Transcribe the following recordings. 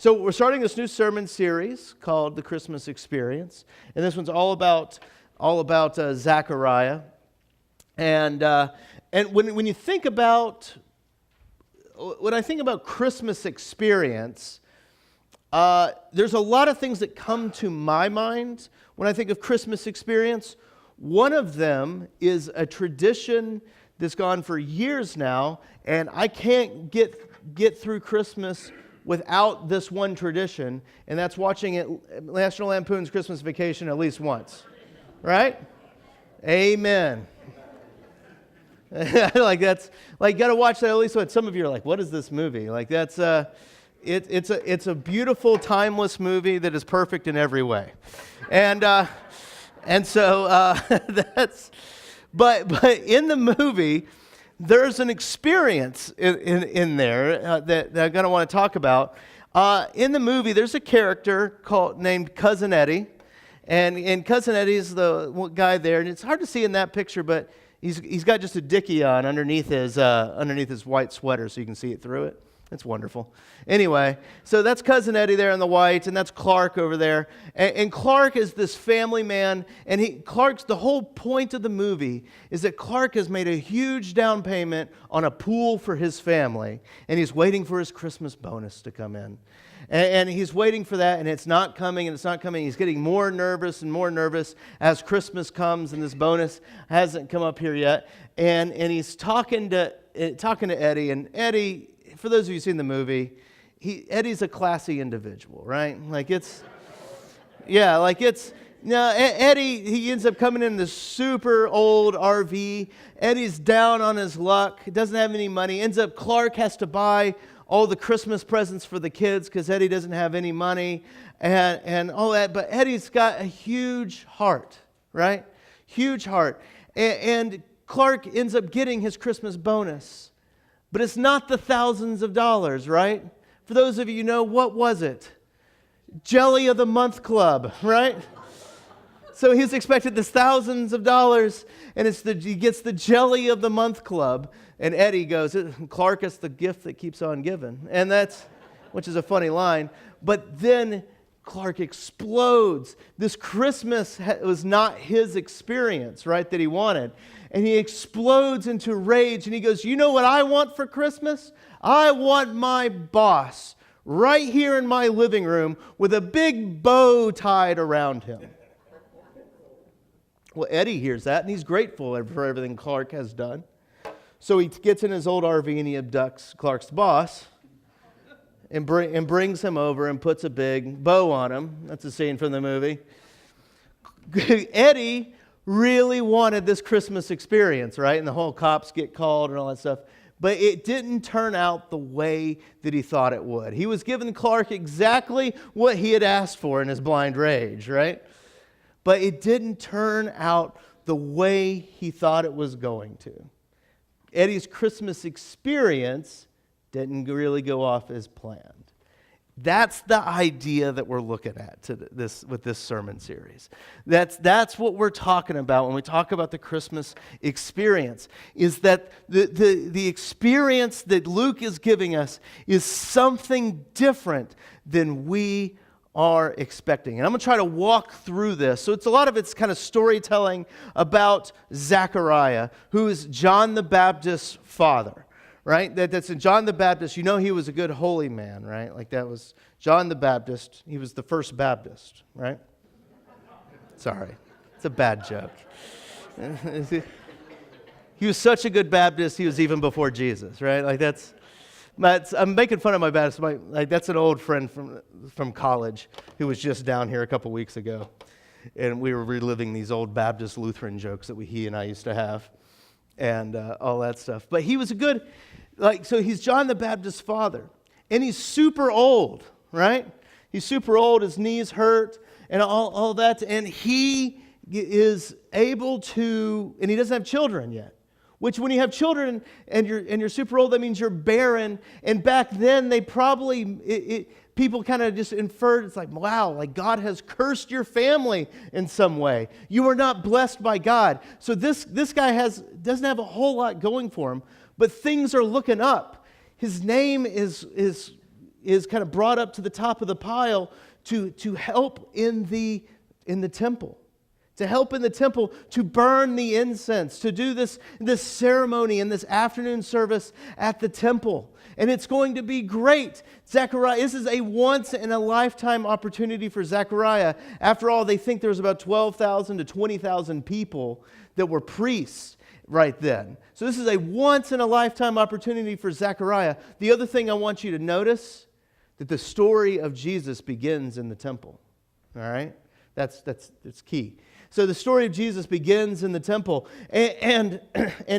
So we're starting this new sermon series called The Christmas Experience, and this one's all about Zechariah. And when you think about when I think about Christmas experience, there's a lot of things that come to my mind when I think of Christmas experience. One of them is a tradition that's gone for years now, and I can't get through Christmas without this one tradition, and that's watching National Lampoon's Christmas Vacation at least once, right? Amen. That's got to watch that at least once. Some of you are like, "What is this movie?" It's a beautiful, timeless movie that is perfect in every way, and so that's. But in the movie, there's an experience in there that I'm going to want to talk about. In the movie, there's a character named Cousin Eddie, and Cousin Eddie's the guy there, and it's hard to see in that picture, but he's got just a dickie on underneath his white sweater, so you can see it through it. It's wonderful. Anyway, so that's Cousin Eddie there in the white, and that's Clark over there. And Clark is this family man, and the whole point of the movie is that Clark has made a huge down payment on a pool for his family, and he's waiting for his Christmas bonus to come in. And he's waiting for that, and it's not coming, and it's not coming. He's getting more nervous and more nervous as Christmas comes, and this bonus hasn't come up here yet. And he's talking to Eddie, and Eddie, for those of you who've seen the movie, Eddie's a classy individual, right? Eddie, he ends up coming in this super old RV. Eddie's down on his luck. He doesn't have any money. Clark has to buy all the Christmas presents for the kids because Eddie doesn't have any money and all that. But Eddie's got a huge heart, right? Huge heart. And Clark ends up getting his Christmas bonus. But it's not the thousands of dollars, right? For those of you who know, what was it? Jelly of the Month Club, right? So he's expected this thousands of dollars, and he gets the Jelly of the Month Club, and Eddie goes, Clark is the gift that keeps on giving. And which is a funny line. But then Clark explodes. This Christmas was not his experience, right, that he wanted. And he explodes into rage, and he goes, "You know what I want for Christmas? I want my boss right here in my living room with a big bow tied around him." Well, Eddie hears that, and he's grateful for everything Clark has done. So he gets in his old RV, and he abducts Clark's boss and brings him over and puts a big bow on him. That's a scene from the movie. Eddie really wanted this Christmas experience, right? And the whole cops get called and all that stuff. But it didn't turn out the way that he thought it would. He was giving Clark exactly what he had asked for in his blind rage, right? But it didn't turn out the way he thought it was going to. Eddie's Christmas experience didn't really go off as planned. That's the idea that we're looking at with this sermon series. That's what we're talking about when we talk about the Christmas experience, is that the experience that Luke is giving us is something different than we are expecting. And I'm going to try to walk through this. So a lot of it's kind of storytelling about Zechariah, who is John the Baptist's father. Right? That's in John the Baptist. You know he was a good holy man, right? That was John the Baptist. He was the first Baptist, right? Sorry. It's a bad joke. He was such a good Baptist, he was even before Jesus, right? I'm making fun of my Baptist. That's an old friend from college who was just down here a couple weeks ago. And we were reliving these old Baptist Lutheran jokes that he and I used to have. And all that stuff. But he was a good, so he's John the Baptist's father. And he's super old, right? He's super old, his knees hurt, and all that. And he is able to, and he doesn't have children yet. Which when you have children and you're super old, that means you're barren. And back then, they probably, people kind of just inferred, it's like, wow, God has cursed your family in some way. You are not blessed by God. So this guy doesn't have a whole lot going for him, but things are looking up. His name is is kind of brought up to the top of the pile to help in the temple. To help in the temple, to burn the incense, to do this ceremony and this afternoon service at the temple. And it's going to be great. Zechariah, this is a once-in-a-lifetime opportunity for Zechariah. After all, they think there's about 12,000 to 20,000 people that were priests right then. So this is a once-in-a-lifetime opportunity for Zechariah. The other thing I want you to notice, that the story of Jesus begins in the temple. All right? That's key. So the story of Jesus begins in the temple. And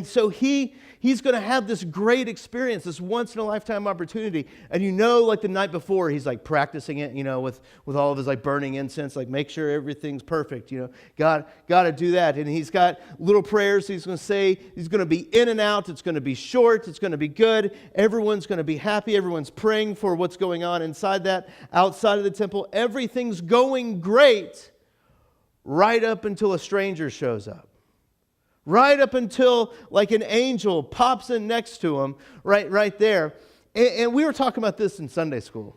so he's going to have this great experience, this once-in-a-lifetime opportunity. And like the night before, he's like practicing it, with all of his like burning incense, like make sure everything's perfect, got to do that. And he's got little prayers he's going to say. He's going to be in and out. It's going to be short. It's going to be good. Everyone's going to be happy. Everyone's praying for what's going on inside that, outside of the temple. Everything's going great. Right up until a stranger shows up. Right up until like an angel pops in next to him, right there. And we were talking about this in Sunday school.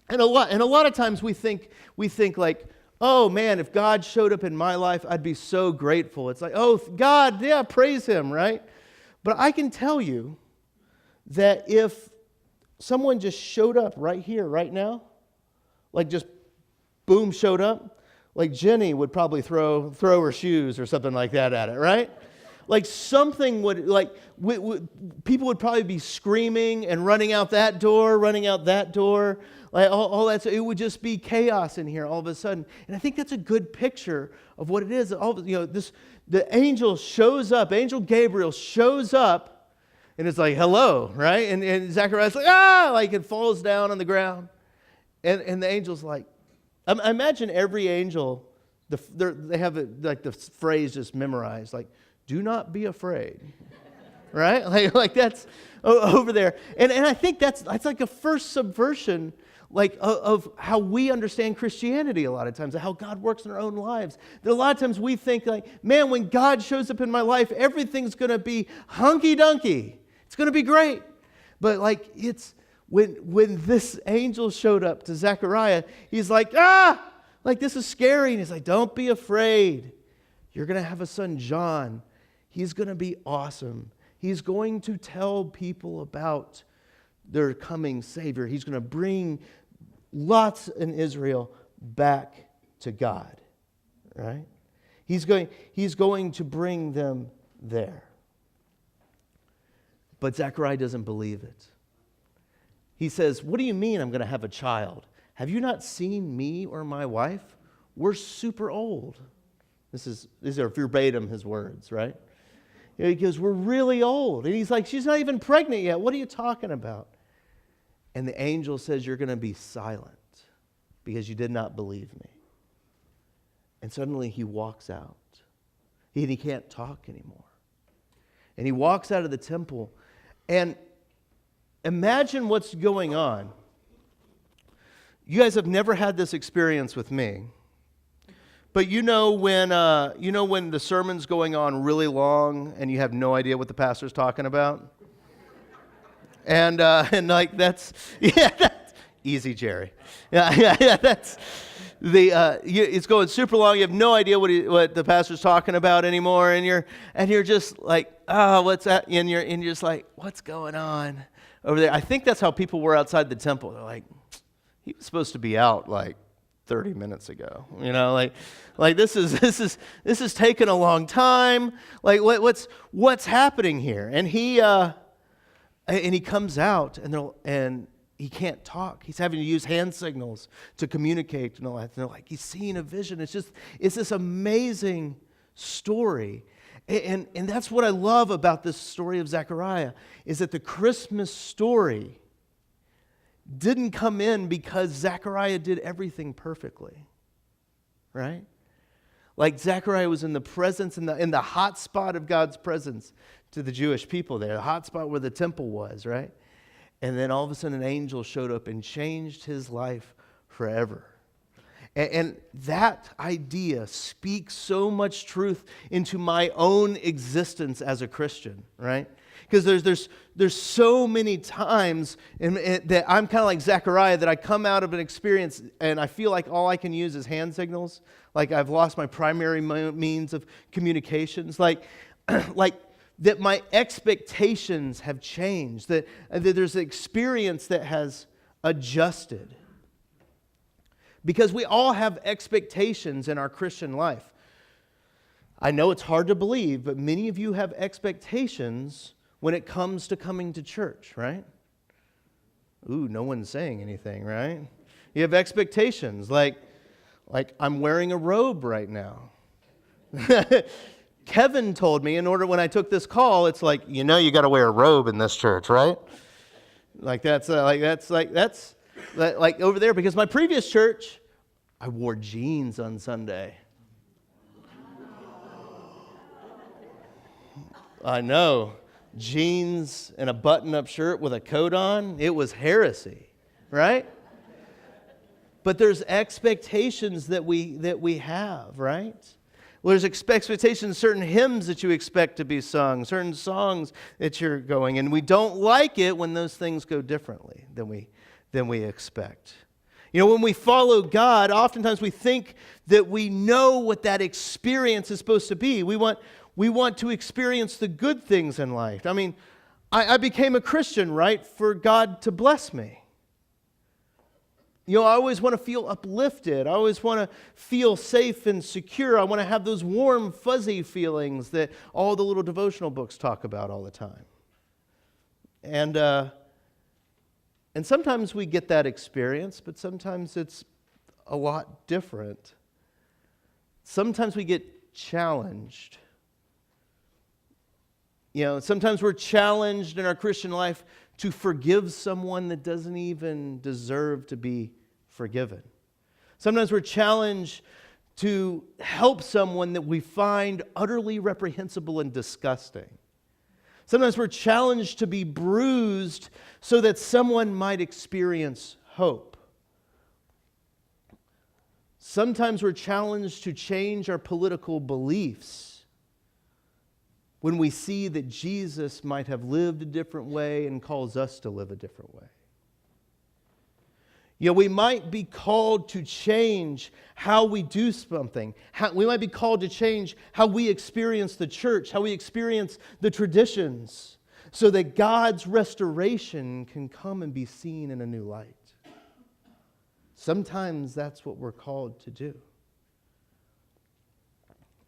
And a lot of times we think like, oh man, if God showed up in my life, I'd be so grateful. It's like, oh God, yeah, praise him, right? But I can tell you that if someone just showed up right here, right now, like just boom, showed up, like Jenny would probably throw her shoes or something like that at it, right? Like something would, people would probably be screaming and running out that door, like all that. So it would just be chaos in here all of a sudden. And I think that's a good picture of what it is. The angel shows up, Angel Gabriel shows up, and it's like, hello, right? And Zechariah's like, like it falls down on the ground. And the angel's like, I imagine every angel, they have like the phrase just memorized, like, do not be afraid, right? Like that's over there. And I think that's like a first subversion, like of how we understand Christianity a lot of times, how God works in our own lives. That a lot of times we think like, man, when God shows up in my life, everything's going to be hunky-dunky. It's going to be great. But like it's... When this angel showed up to Zechariah, he's like, like this is scary. And he's like, don't be afraid. You're going to have a son, John. He's going to be awesome. He's going to tell people about their coming Savior. He's going to bring lots in Israel back to God, right? He's going to bring them there. But Zechariah doesn't believe it. He says, what do you mean I'm going to have a child? Have you not seen me or my wife? We're super old. These are verbatim his words, right? He goes, we're really old. And he's like, she's not even pregnant yet. What are you talking about? And the angel says, you're going to be silent because you did not believe me. And suddenly he walks out. He can't talk anymore. And he walks out of the temple, and imagine what's going on. You guys have never had this experience with me, but when the sermon's going on really long and you have no idea what the pastor's talking about, and like that's easy, Jerry. Yeah, that's it's going super long. You have no idea what the pastor's talking about anymore, and you're just like, what's that? And you're just like, what's going on over there? I think that's how people were outside the temple. They're like, he was supposed to be out like 30 minutes ago. Like this is taking a long time. Like what's happening here? And he comes out and he can't talk. He's having to use hand signals to communicate and all that. And they're like, he's seeing a vision. It's this amazing story. And that's what I love about this story of Zechariah, is that the Christmas story didn't come in because Zechariah did everything perfectly, right? Like Zechariah was in the presence, in the hot spot of God's presence to the Jewish people there, the hot spot where the temple was, right? And then all of a sudden an angel showed up and changed his life forever. And that idea speaks so much truth into my own existence as a Christian, right? Because there's so many times that I'm kind of like Zechariah, that I come out of an experience and I feel like all I can use is hand signals. Like I've lost my primary means of communications. Like that my expectations have changed. That there's an experience that has adjusted. Because we all have expectations in our Christian life. I know it's hard to believe, but many of you have expectations when it comes to coming to church, right? Ooh, no one's saying anything, right? You have expectations, like I'm wearing a robe right now. Kevin told me when I took this call, it's like, you got to wear a robe in this church, right? That's over there, because my previous church, I wore jeans on Sunday. I know. Jeans and a button-up shirt with a coat on, it was heresy, right? But there's expectations that we have, right? Well, there's expectations, certain hymns that you expect to be sung, certain songs that you're going, and we don't like it when those things go differently than we expect. When we follow God, oftentimes we think that we know what that experience is supposed to be. We want to experience the good things in life. I mean, I became a Christian, right, for God to bless me. I always want to feel uplifted. I always want to feel safe and secure. I want to have those warm, fuzzy feelings that all the little devotional books talk about all the time. And sometimes we get that experience, but sometimes it's a lot different. Sometimes we get challenged. Sometimes we're challenged in our Christian life to forgive someone that doesn't even deserve to be forgiven. Sometimes we're challenged to help someone that we find utterly reprehensible and disgusting. Sometimes we're challenged to be bruised so that someone might experience hope. Sometimes we're challenged to change our political beliefs when we see that Jesus might have lived a different way and calls us to live a different way. We might be called to change how we do something. We might be called to change how we experience the church, how we experience the traditions, so that God's restoration can come and be seen in a new light. Sometimes that's what we're called to do.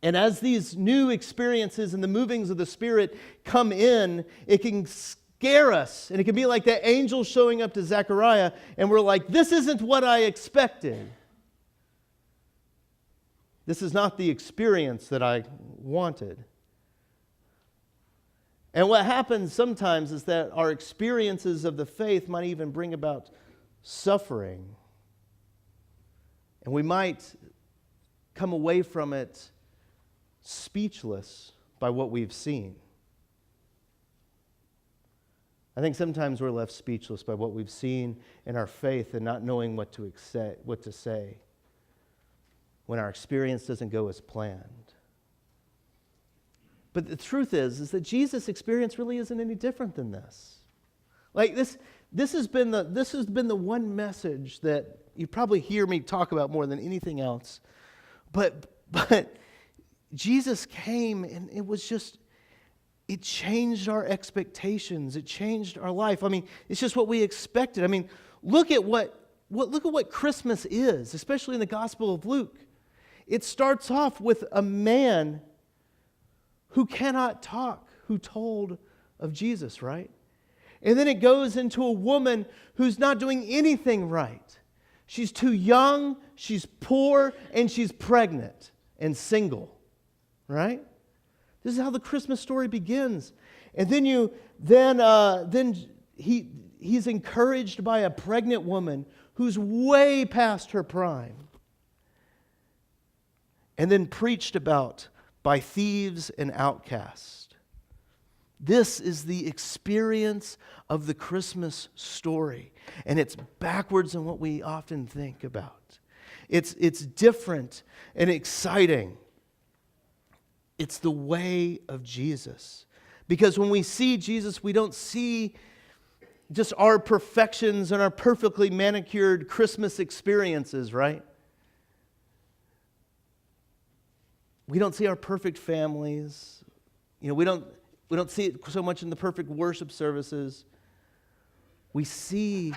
And as these new experiences and the movings of the Spirit come in, it can scare us. And it can be like that angel showing up to Zechariah, and we're like, this isn't what I expected. This is not the experience that I wanted. And what happens sometimes is that our experiences of the faith might even bring about suffering. And we might come away from it speechless by what we've seen. I think sometimes we're left speechless by what we've seen in our faith and not knowing what to say when our experience doesn't go as planned. But the truth is that Jesus' experience really isn't any different than this. Like this has been the one message that you probably hear me talk about more than anything else. But Jesus came, and it changed our expectations. It changed our life. I mean, it's just what we expected. I mean, look at what Christmas is, especially in the Gospel of Luke. It starts off with a man who cannot talk, who told of Jesus, right? And then it goes into a woman who's not doing anything right. She's too young, she's poor, and she's pregnant and single. Right? This is how the Christmas story begins. And then he's encouraged by a pregnant woman who's way past her prime. And then preached about by thieves and outcasts. This is the experience of the Christmas story. And it's backwards on what we often think about. It's different and exciting. It's the way of Jesus. Because when we see Jesus, we don't see just our perfections and our perfectly manicured Christmas experiences, right? We don't see our perfect families. We don't see it so much in the perfect worship services. We see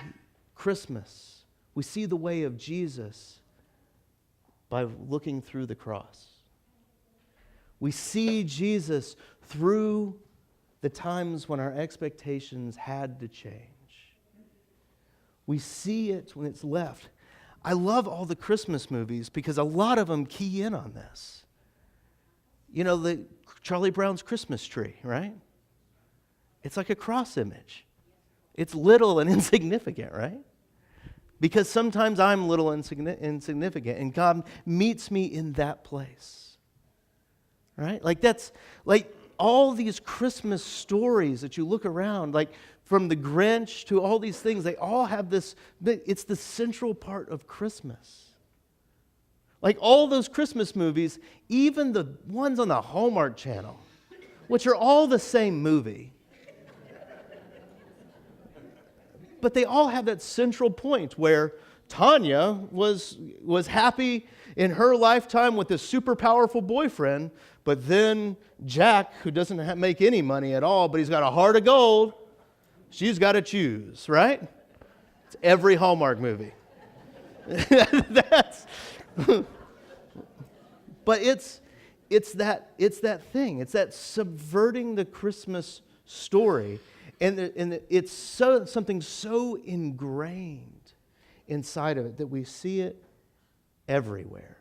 Christmas. We see the way of Jesus by looking through the cross. We see Jesus through the times when our expectations had to change. We see it when it's left. I love all the Christmas movies because a lot of them key in on this. The Charlie Brown's Christmas tree, right? It's like a cross image. It's little and insignificant, right? Because sometimes I'm little and insignificant, and God meets me in that place, right? That's all these Christmas stories that you look around, like from the Grinch to all these things, they all have this, it's the central part of Christmas. Like all those Christmas movies, even the ones on the Hallmark Channel, which are all the same movie, but they all have that central point where Tanya was happy in her lifetime with this super powerful boyfriend, but then Jack, who doesn't make any money at all, but he's got a heart of gold, she's got to choose, right? It's every Hallmark movie. But it's that thing. It's that subverting the Christmas story, and it's something so ingrained inside of it that we see it everywhere.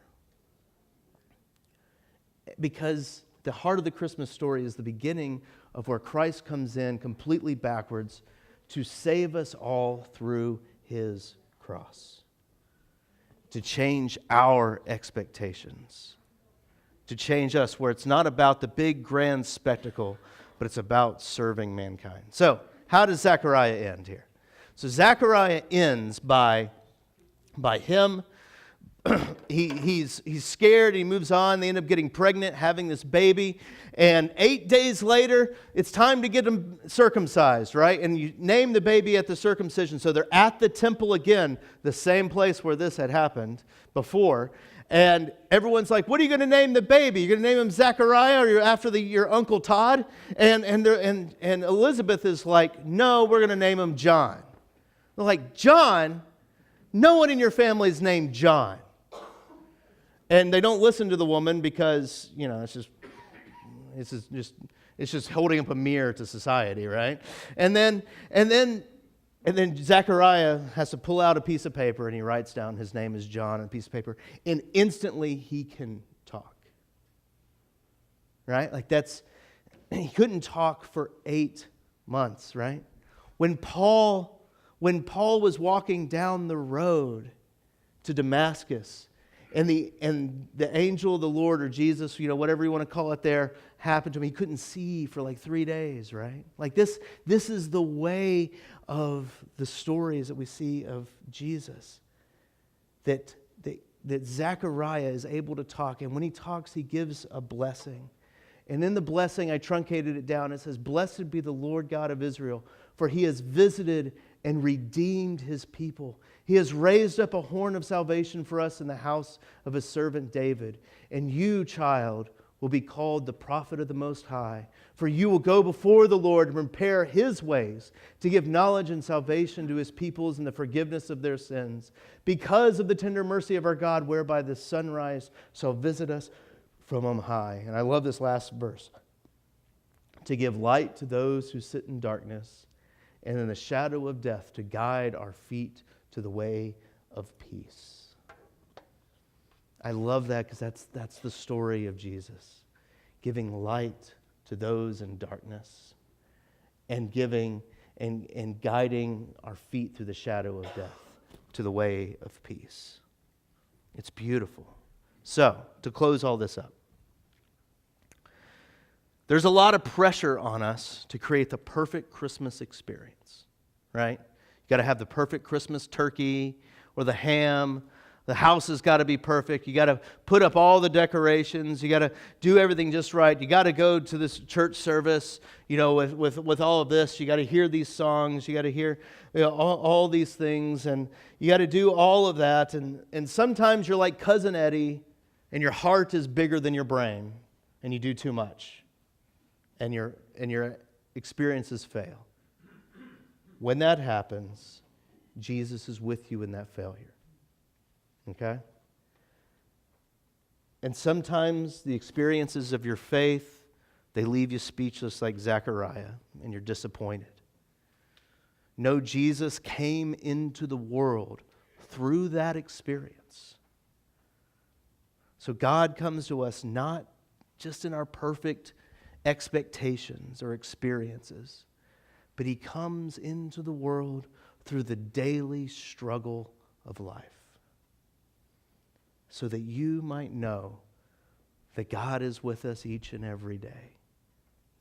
Because the heart of the Christmas story is the beginning of where Christ comes in completely backwards to save us all through His cross, to change our expectations, to change us, where it's not about the big grand spectacle, but it's about serving mankind. So, how does Zechariah end here? So Zechariah ends by him. He's scared. He moves on. They end up getting pregnant, having this baby. And 8 days later, it's time to get him circumcised, right? And you name the baby at the circumcision. So they're at the temple again, the same place where this had happened before. And everyone's like, "What are you going to name the baby? You're going to name him Zechariah, or you're after your Uncle Todd?" And Elizabeth is like, "No, we're going to name him John." They're like, "John? No one in your family is named John." And they don't listen to the woman because, it's just holding up a mirror to society, right? And then Zechariah has to pull out a piece of paper, and he writes down his name is John on a piece of paper, and instantly he can talk. Right? He couldn't talk for 8 months, right? When Paul was walking down the road to Damascus, and the angel of the Lord, or Jesus, whatever you want to call it there, happened to him, he couldn't see for 3 days, right? This is the way of the stories that we see of Jesus. That Zechariah is able to talk, and when he talks, he gives a blessing. And in the blessing, I truncated it down, it says, "Blessed be the Lord God of Israel, for He has visited and redeemed His people. He has raised up a horn of salvation for us in the house of His servant David. And you, child, will be called the prophet of the Most High, for you will go before the Lord and prepare His ways to give knowledge and salvation to His peoples and the forgiveness of their sins, because of the tender mercy of our God, whereby the sunrise shall visit us from on high." And I love this last verse. "To give light to those who sit in darkness, and in the shadow of death, to guide our feet to the way of peace." I love that because that's the story of Jesus. Giving light to those in darkness, and giving and guiding our feet through the shadow of death to the way of peace. It's beautiful. So, to close all this up, there's a lot of pressure on us to create the perfect Christmas experience, right? You got to have the perfect Christmas turkey or the ham. The house has got to be perfect. You got to put up all the decorations. You got to do everything just right. You got to go to this church service, with all of this. You got to hear these songs. You got to hear all these things, and you got to do all of that. And sometimes you're like Cousin Eddie, and your heart is bigger than your brain, and you do too much, and your experiences fail. When that happens, Jesus is with you in that failure. Okay? And sometimes the experiences of your faith, they leave you speechless like Zechariah, and you're disappointed. No, Jesus came into the world through that experience. So God comes to us not just in our perfect expectations or experiences, but He comes into the world through the daily struggle of life, so that you might know that God is with us each and every day.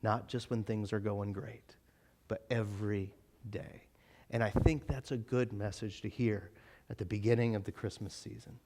Not just when things are going great, but every day. And I think that's a good message to hear at the beginning of the Christmas season.